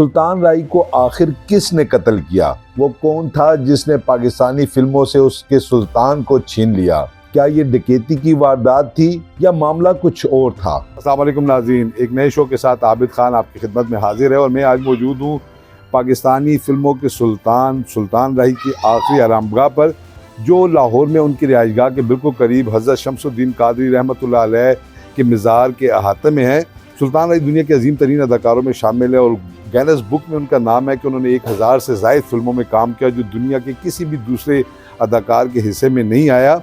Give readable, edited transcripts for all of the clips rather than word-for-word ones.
सुल्तान राई को आखिर किसने कत्ल किया? वो कौन था जिसने पाकिस्तानी फिल्मों से उसके सुल्तान को छीन लिया? क्या ये डकैती की वारदात थी या मामला कुछ और था? अस्सलाम वालेकुम नाज़रीन, एक नए शो के साथ आबिद खान आपकी खिदमत में हाजिर है और मैं आज मौजूद हूँ पाकिस्तानी फिल्मों के सुल्तान राही की आखिरी आरामगाह पर, जो लाहौर में उनकी रिहाइशगाह के बिल्कुल करीब हज़रत शम्सुद्दीन कादरी रहमतुल्लाह अलैह के मज़ार के अहाते में है। सुल्तान राही दुनिया के अजीम तरीन अदाकारों में शामिल है और गिनेस बुक में उनका नाम है कि उन्होंने 1000 से ज़ायद फिल्मों में काम किया, जो दुनिया के किसी भी दूसरे अदाकार के हिस्से में नहीं आया।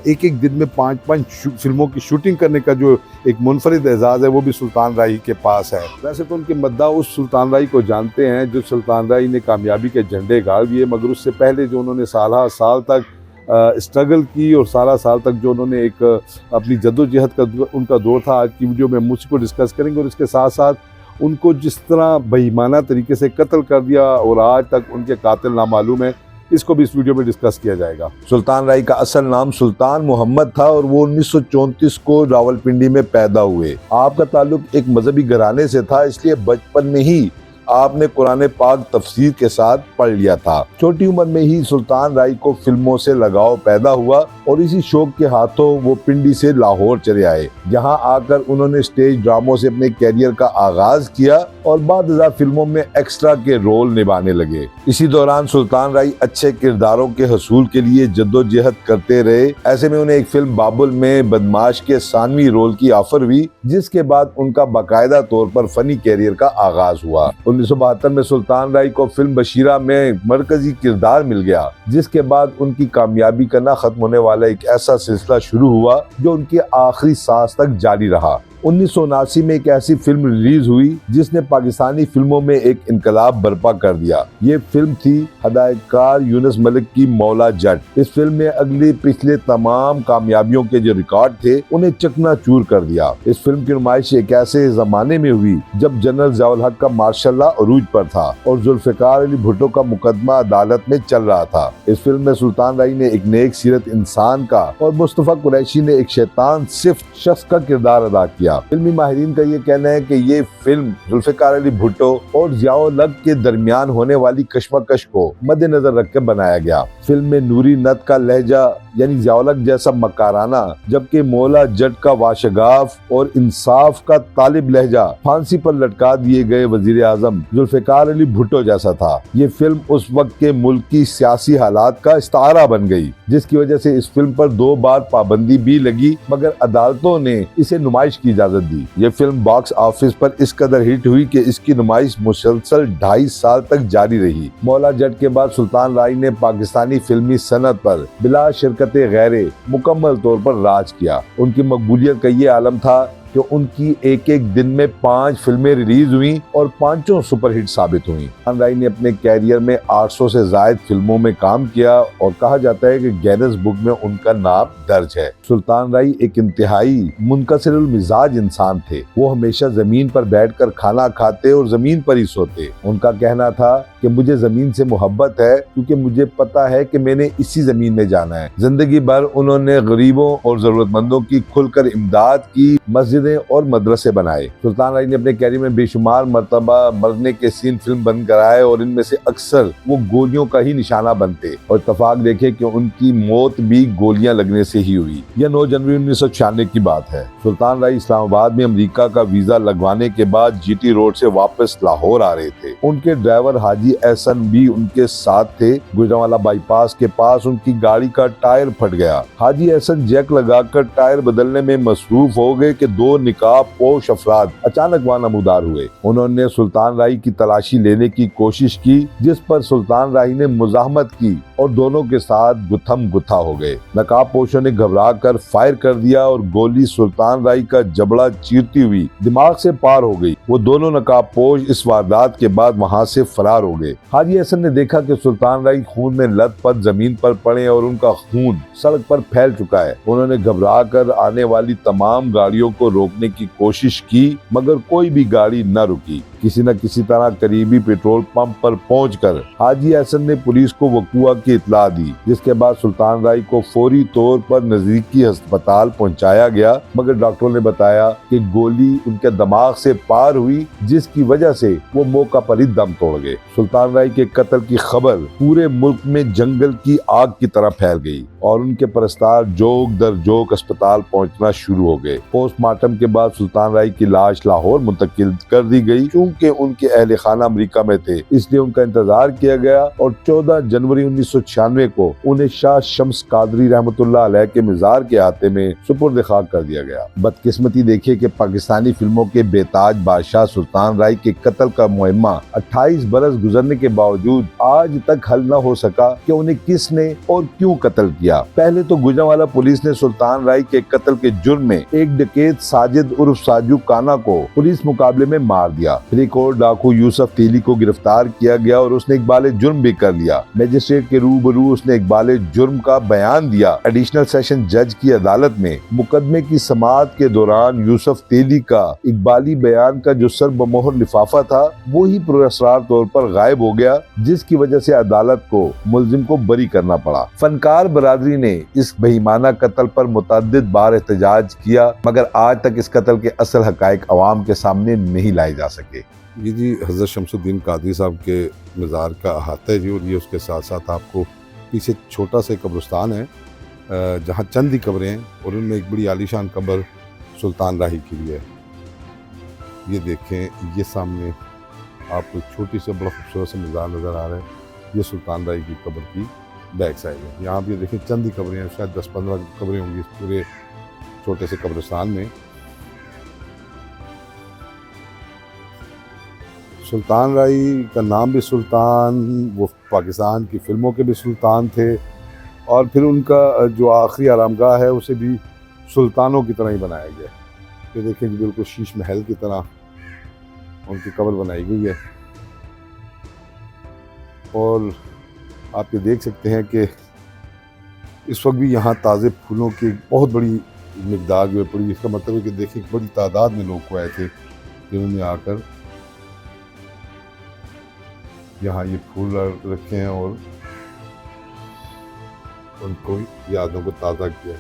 एक एक दिन में 5-5 फिल्मों की शूटिंग करने का जो एक मुनफरिद एजाज़ है वो भी सुल्तान राही के पास है। वैसे तो उनके मद्दा उस सुल्तान राही को जानते हैं जो सुल्तान राही ने कामयाबी के झंडे गाड़ दिए, मगर उससे पहले जो उन्होंने साल तक स्ट्रगल की और साल तक जो उन्होंने एक अपनी जद्दोजहद का उनका दौर था, आज की वीडियो में हम उसी को डिस्कस करेंगे। और इसके साथ साथ उनको जिस तरह बेईमाना तरीके से कत्ल कर दिया और आज तक उनके कातिल नामालूम है, इसको भी इस वीडियो में डिस्कस किया जाएगा। सुल्तान राही का असल नाम सुल्तान मोहम्मद था और वो 1934 को रावलपिंडी में पैदा हुए। आपका ताल्लुक एक मजहबी घराने से था, इसलिए बचपन में ही आपने कुरान पाक तफसीर के साथ पढ़ लिया था। छोटी उम्र में ही सुल्तान राही को फिल्मों से लगाव पैदा हुआ और इसी शौक के हाथों वो पिंडी से लाहौर चले आए, जहां आकर उन्होंने स्टेज ड्रामों से अपने कैरियर का आगाज किया और बाद फिल्मों में एक्स्ट्रा के रोल निभाने लगे। इसी दौरान सुल्तान राही अच्छे किरदारों के हसूल के लिए जद्दोजहद करते रहे। ऐसे में उन्हें एक फिल्म बाबुल में बदमाश के सानवी रोल की ऑफर हुई, जिसके बाद उनका बाकायदा तौर पर फनी कैरियर का आगाज हुआ। 1972 में सुल्तान राही को फिल्म बशीरा में मरकजी किरदार मिल गया, जिसके बाद उनकी कामयाबी का ना खत्म होने वाला एक ऐसा सिलसिला शुरू हुआ जो उनकी आखिरी सांस तक जारी रहा। 1979 में एक ऐसी फिल्म रिलीज हुई जिसने पाकिस्तानी फिल्मों में एक इनकलाब बर्पा कर दिया। ये फिल्म थी हदायतकार यूनुस मलिक की मौला जट। इस फिल्म ने अगले पिछले तमाम कामयाबियों के जो रिकॉर्ड थे उन्हें चकनाचूर कर दिया। इस फिल्म की नुमाइश एक ऐसे जमाने में हुई जब जनरल ज़ियाउल हक का मार्शल अरूज पर था और जुल्फ़िकार अली भुट्टो का मुकदमा अदालत में चल रहा था। इस फिल्म में सुल्तान राही ने एक नेक सीरत इंसान का और मुस्तफा कुरैशी ने एक शैतान सिफ्त शख्स का किरदार अदा किया। फिल्मी माहिरीन का ये कहना है कि ये फिल्म जुल्फ़िकार अली भुट्टो और ज़ियाउल हक के दरमियान होने वाली कशमकश को मद्देनजर रख कर बनाया गया। फिल्म में नूरी नत का लहजा यानी ज़ियाउल हक जैसा मकाराना, जबकि मौला जट का वाशगाफ और इंसाफ का तालिब लहजा फांसी पर लटका दिए गए वजीर आजम जुल्फ़िकार अली भुट्टो जैसा था। ये फिल्म उस वक्त के मुल्क की सियासी हालात का इस्तारा बन गई, जिसकी वजह से इस फिल्म पर 2 बार पाबंदी भी लगी, मगर अदालतों ने इसे नुमाइश की इजाजत दी। ये फिल्म बॉक्स ऑफिस पर इस कदर हिट हुई कि इसकी नुमाइश मुसलसल 2.5 साल तक जारी रही। मौला जट के बाद सुल्तान राही ने पाकिस्तानी फिल्मी सनत पर बिला शिरकत गैरे मुकम्मल तौर पर राज किया। उनकी मकबूलियत का ये आलम था कि उनकी एक एक दिन में 5 फिल्में रिलीज हुई और 5 सुपरहिट साबित हुई। सुल्तान राही ने अपने कैरियर में 800 से ज्यादा फिल्मों में काम किया और कहा जाता है कि गिनेस बुक में उनका नाम दर्ज है। सुल्तान राही एक इंतहाई मुनकसिरुल मिजाज इंसान थे। वो हमेशा जमीन पर बैठकर खाना खाते और जमीन पर ही सोते। उनका कहना था कि मुझे जमीन से मोहब्बत है क्योंकि मुझे पता है कि मैंने इसी जमीन में जाना है। जिंदगी भर उन्होंने गरीबों और जरूरतमंदों की खुलकर इमदाद की, मस्जिदें और मदरसे बनाए। सुल्तान राही ने अपने कैरियर में बेशुमार मरतबा मरने के सीन फिल्म बंद कराए और इनमें से अक्सर वो गोलियों का ही निशाना बनते और इत्तफाक देखे कि उनकी मौत भी गोलियां लगने से ही हुई। यह 9 जनवरी 1996 की बात है। सुल्तान राही इस्लामाबाद में अमेरिका का वीजा लगवाने के बाद जीटी रोड से वापस लाहौर आ रहे थे। उनके ड्राइवर हाजी एहसन भी उनके साथ थे। गुजरांवाला बाईपास के पास उनकी गाड़ी का टायर फट गया। हाजी एहसन जैक लगाकर टायर बदलने में मसरूफ हो गए कि 2 निकाब पोश अफराद अचानक वहां नमूदार हुए। उन्होंने सुल्तान राही की तलाशी लेने की कोशिश की, जिस पर सुल्तान राही ने मुजाहमत की और दोनों के साथ गुत्थम गुत्था हो गए। नकाब पोशों ने घबरा कर फायर कर दिया और गोली सुल्तान राही का जबड़ा चीरती हुई दिमाग से पार हो गई। वो दोनों नकाब पोश इस वारदात के बाद वहां से फरार हो गए। हाजी हसन ने देखा कि सुल्तान राही खून में लथपथ जमीन पर पड़े और उनका खून सड़क पर फैल चुका है। उन्होंने घबरा कर आने वाली तमाम गाड़ियों को रोकने की कोशिश की, मगर कोई भी गाड़ी न रुकी। किसी न किसी तरह करीबी पेट्रोल पंप पर पहुंचकर हाजी हसन ने पुलिस को वकूआ की इत्तला दी, जिसके बाद सुल्तान राय को फौरी तौर पर नजदीकी अस्पताल पहुंचाया गया, मगर डॉक्टरों ने बताया कि गोली उनके दिमाग से पार हुई, जिसकी वजह से वो मौका पर ही दम तोड़ गए। सुल्तान राय के कत्ल की खबर पूरे मुल्क में जंगल की आग की तरह फैल गई और उनके परस्तार जोक दर जोक अस्पताल पहुंचना शुरू हो गए। पोस्टमार्टम के बाद सुल्तान राय की लाश लाहौर मुंतकिल कर दी गई। चूंकि उनके अहले खाना अमरीका में थे, इसलिए उनका इंतजार किया गया और 14 जनवरी 1996 को उन्हें शाह शम्स कादरी रहमतुल्लाह अलैह के मज़ार के अहाते में सुपुर्द खाक कर दिया गया। बदकिस्मती देखिए कि पाकिस्तानी फिल्मों के बेताज बादशाह सुल्तान राय के कत्ल का मुहिम्मा 28 बरस गुजरने के बावजूद आज तक हल न हो सका कि उन्हें किसने और क्यों कत्ल किया। पहले तो गुजरांवाला पुलिस ने सुल्तान राय के कत्ल के जुर्म में एक डकैत साजिद उर्फ साजू काना को पुलिस मुकाबले में मार दिया। फिर एक और डाकू यूसुफ तेली को गिरफ्तार किया गया और उसने इकबाल जुर्म भी कर लिया। मजिस्ट्रेट के रूबरू उसने इकबाल जुर्म का बयान दिया। एडिशनल सेशन जज की अदालत में मुकदमे की समाअत के दौरान यूसुफ तेली का इकबाली बयान का जो सर बमोहर लिफाफा था, वो ही पुरअसरार तौर पर गायब हो गया, जिसकी वजह से अदालत को मुल्जिम को बरी करना पड़ा। फनकार बरादरी ने इस बेईमाना कत्ल पर मुतअद्दिद बार एहतजाज किया, मगर आज तक इस कत्ल के असल हकायक अवाम के सामने नहीं लाए जा सके। ये जी हज़रत शमसुद्दीन कादरी साहब के मज़ार का अहाता है जी, और ये उसके साथ साथ आपको पीछे छोटा सा कब्रिस्तान है जहाँ चंद ही कब्रें हैं और उनमें एक बड़ी आलीशान कब्र सुल्तान राही की भी है। ये देखें, ये सामने आपको छोटी से बड़ा खूबसूरत सा मज़ार नज़र आ रहा है। ये सुल्तान राही की कब्र की बैक साइड है। यहाँ भी देखें चंद ही कब्रें हैं, शायद 10-15 कब्रें होंगी इस पूरे छोटे से कब्रिस्तान में। सुल्तान राही का नाम भी सुल्तान, वो पाकिस्तान की फ़िल्मों के भी सुल्तान थे और फिर उनका जो आखिरी आरामगाह है उसे भी सुल्तानों की तरह ही बनाया गया। ये देखें कि बिल्कुल शीश महल की तरह उनकी कब्र बनाई गई है। और आप ये देख सकते हैं कि इस वक्त भी यहाँ ताज़े फूलों की बहुत बड़ी मिक़दार जो है पड़ी। इसका मतलब है कि देखिए बड़ी तादाद में लोग को आए थे जिन्होंने आकर यहाँ ये फूल रखे हैं और उनको यादों को ताज़ा किया।